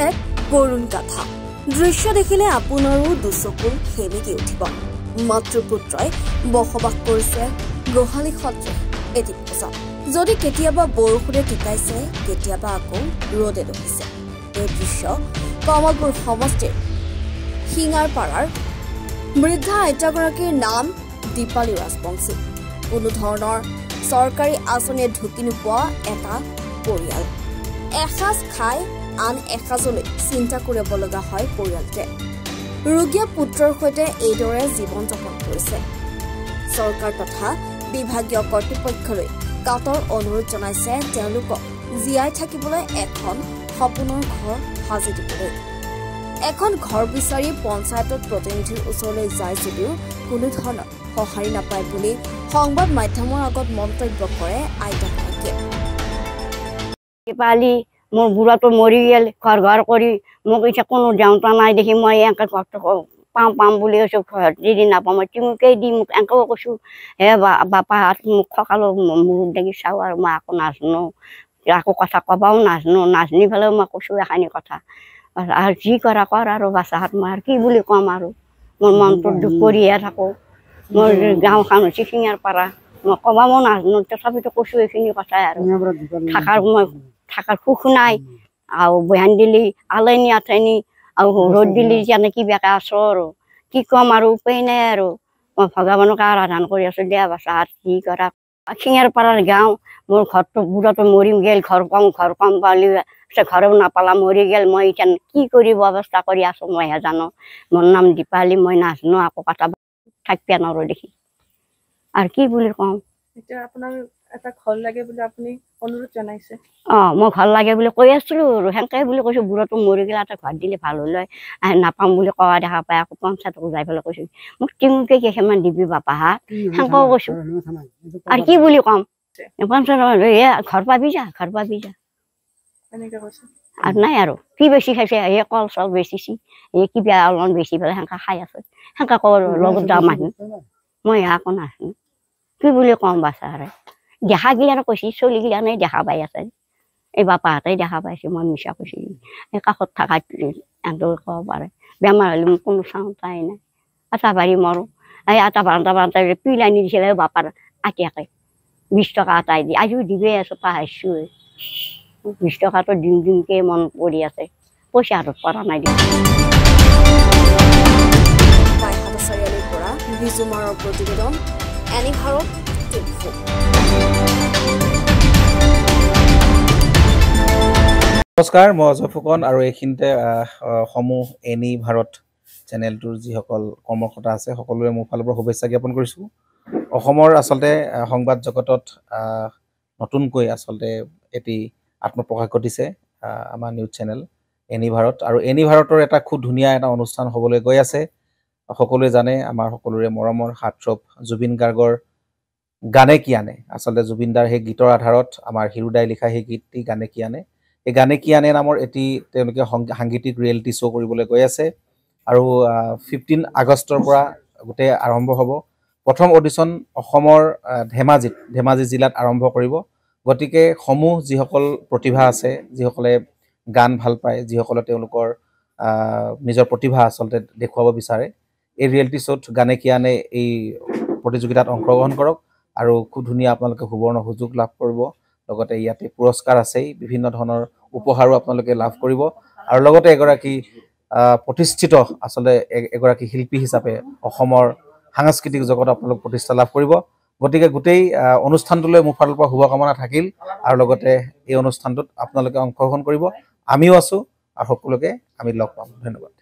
এক কৰুণ কথা দৃশ্য দেখিলে আপোনাৰো দুচকু সেমেকি উঠিব। মাতৃপুত্ৰই বসবাস কৰিছে গোহালি সদৃশ এটি পোচাক। যদি কেতিয়াবা বৰষুণে তিতাইছে, কেতিয়াবা আকৌ ৰ'দে দহিছে। এই দৃশ্য কমলপুৰ সমষ্টিৰ শিঙাৰপাৰাৰ বৃদ্ধা আইতাগৰাকীৰ নাম দীপালী ৰাজবংশী। কোনো ধৰণৰ চৰকাৰী আঁচনিয়ে ঢুকি নোপোৱা এটা পৰিয়াল। এসাঁজ খাই আন এসাঁজলৈ চিন্তা কৰিব লগা হয় পৰিয়ালটোৱে। ৰোগীয়া পুত্ৰৰ সৈতে এইদৰে জীৱন যাপন কৰিছে। চৰকাৰ তথা বিভাগীয় কৰ্তৃপক্ষলৈ কাতৰ অনুৰোধ জনাইছে তেওঁলোকক জীয়াই থাকিবলৈ এখন সপোনৰ ঘৰ সাজি দিবলৈ। এখন ঘৰ বিচাৰি পঞ্চায়তত প্ৰতিনিধিৰ ওচৰলৈ যায় যদিও কোনো ধৰণৰ সঁহাৰি নাপায় বুলি সংবাদ মাধ্যমৰ আগত মন্তব্য কৰে আইতাগৰাকীয়ে। দীপালী মোৰ বুঢ়াটো মৰি গেল, ঘৰ ঘৰ কৰি মোক এতিয়া কোনো দেউতা নাই দেখি মই এনেকৈ ঘৰটো পাম বুলি কৈছোঁ। যদি নাপাওঁ মই তিমুকেই দি মোক এনেকৈও কৈছোঁ, হে বাপাহাত মোক সকালো মূৰত দেখি চাওঁ আৰু মই আকৌ নাজানো, আকৌ কথা ক'বাও নাজানি পেলাইও মই কৈছোঁ এখানি কথা। আৰু যি কৰা কৰ আৰু বাচ্চাহাত মই আৰু কি বুলি ক'ম আৰু মোৰ মনটো দুখ কৰিহে থাকোঁ। মোৰ গাঁওখন হৈছে শিঙাৰপাৰা, মই ক'বাও নাজানো, তথাপিতো কৈছোঁ এইখিনি কথাই আৰু থাকাৰ সুখ নাই। আৰু বহান দিলি আলেনি আঠেনি আৰু ৰ'দ দিলি যেনে কিবাকে আছোঁ আৰু কি ক'ম আৰু উপায় নাই আৰু মই ভগৱানক আৰাধনা কৰি আছোঁ। দিয়া বাচ্চাহাত যি কৰা। শিঙাৰপাৰাৰ গাঁও, মোৰ ঘৰটো বুঢ়াটো মৰি গেল, ঘৰ পাম পালি ঘৰেও নাপালা, মৰি গেল। মই এতিয়া কি কৰিব অৱস্থা কৰি আছোঁ মইহে জানো। মোৰ নাম দীপালী, মই নাজানো আকৌ কথা থাকিব নোৱাৰোঁ দেখি আৰু কি বুলি ক'ম। এতিয়া আপোনাৰ এটা ঘৰ লাগে বুলি আপুনি অনুৰোধ জনাইছে। মই ঘৰ লাগে বুলি কৈ আছিলোঁ আৰু সেনেকৈ বুলি কৈছোঁ। বুঢ়াটো মৰি গ'লে এটা ঘৰ দিলে ভাল হ'ল হয়। নাপাম বুলি কোৱা দেখা পাই আকৌ পঞ্চায়তক যাই পেলাই কৈছোঁ মোক তিমুকে কেইখনমান দিবি বাপাহাত, সেনেকৈও কৈছোঁ। আৰু কি বুলি ক'ম, পঞ্চায়ত ঘৰ পাবি যা এনেকৈ কৈছে। আৰু নাই আৰু কি বেছি খাইছে, এই কল চল বেচিছি, এই কিবা অলপমান বেচি পেলাই সেনেকৈ খাই আছে। সেনেকৈ কওঁ লগত যাওঁ মানুহ, মই আকৌ নাজানো কি বুলি ক'ম। বাচ্চাৰে দেখা গিলানো কৈছে, চলি গিলানে দেখা পাই আছে। এই বাপাহঁতে দেখা পাইছে, মই মিছা কৈছোঁ। এই কাষত থকা এনেকৈ ক'ব পাৰে। বেমাৰ হ'লে মোক কোনো চাওঁতাই নাই, আটা বাঢ়ি মৰোঁ। এই আটা বাৰটা পিল আনি দিছিলে বাপাৰ আটিয়াকে 20 টকা আটাই দি, আজিও দিবই আছোঁ, পাহৰিছোঁ। 20 টকাটো দিনকৈ মন পৰি আছে, পইচা হাতত পৰা নাই দেখোন। চাৰিআলিৰ পৰা বিজুমাৰৰ প্ৰতিবেদন, এনি ভাৰত। নমস্কাৰ, মই অজয় ফুকন আৰু এইখিনিতে সমূহ এনি ভাৰত চেনেলটোৰ যিসকল কৰ্মকৰ্তা আছে সকলোৰে মোৰ ফালৰ পৰা শুভেচ্ছা জ্ঞাপন কৰিছোঁ। অসমৰ আচলতে সংবাদ জগতত নতুনকৈ আচলতে এটি আত্মপ্ৰকাশ ঘটিছে আমাৰ নিউজ চেনেল এনি ভাৰত। আৰু এনি ভাৰতৰ এটা খুব ধুনীয়া এটা অনুষ্ঠান হ'বলৈ গৈ আছে। সকলোৱে জানে আমাৰ সকলোৰে মৰমৰ হাৰ্টথ্ৰব জুবিন গাৰ্গৰ গানে কি আনে। আচলতে জুবিনদাৰ সেই গীতৰ আধাৰত আমাৰ হিৰুদাই লিখা সেই গীতটি গানে কি আনে, এই গানে কি আনে নামৰ এটি তেওঁলোকে সাংগীতিক ৰিয়েলিটি শ্ব' কৰিবলৈ গৈ আছে। আৰু 15 আগষ্টৰ পৰা গোটেই আৰম্ভ হ'ব। প্ৰথম অডিশ্যন অসমৰ ধেমাজি জিলাত আৰম্ভ কৰিব। গতিকে সমূহ যিসকল প্ৰতিভা আছে, যিসকলে গান ভাল পায়, যিসকলে তেওঁলোকৰ নিজৰ প্ৰতিভা আচলতে দেখুৱাব বিচাৰে, এই ৰিয়েলিটি শ্ব'ত গানে কি আনে এই প্ৰতিযোগিতাত অংশগ্ৰহণ কৰক। আৰু খুব ধুনীয়া আপোনালোকে সুবৰ্ণ সুযোগ লাভ কৰিব। লগতে ইয়াতে পুৰস্কাৰ আছেই, বিভিন্ন ধৰণৰ উপহাৰো আপোনালোকে লাভ কৰিব। আৰু লগতে এগৰাকী প্ৰতিষ্ঠিত আচলতে এগৰাকী শিল্পী হিচাপে অসমৰ সাংস্কৃতিক জগত আপোনালোক প্ৰতিষ্ঠা লাভ কৰিব। গতিকে গোটেই অনুষ্ঠানটোলৈ মোৰ ফালৰ পৰা শুভকামনা থাকিল। আৰু লগতে এই অনুষ্ঠানটোত আপোনালোকে অংশগ্ৰহণ কৰিব, আমিও আছোঁ আৰু সকলোকে আমি লগ পাম। ধন্যবাদ।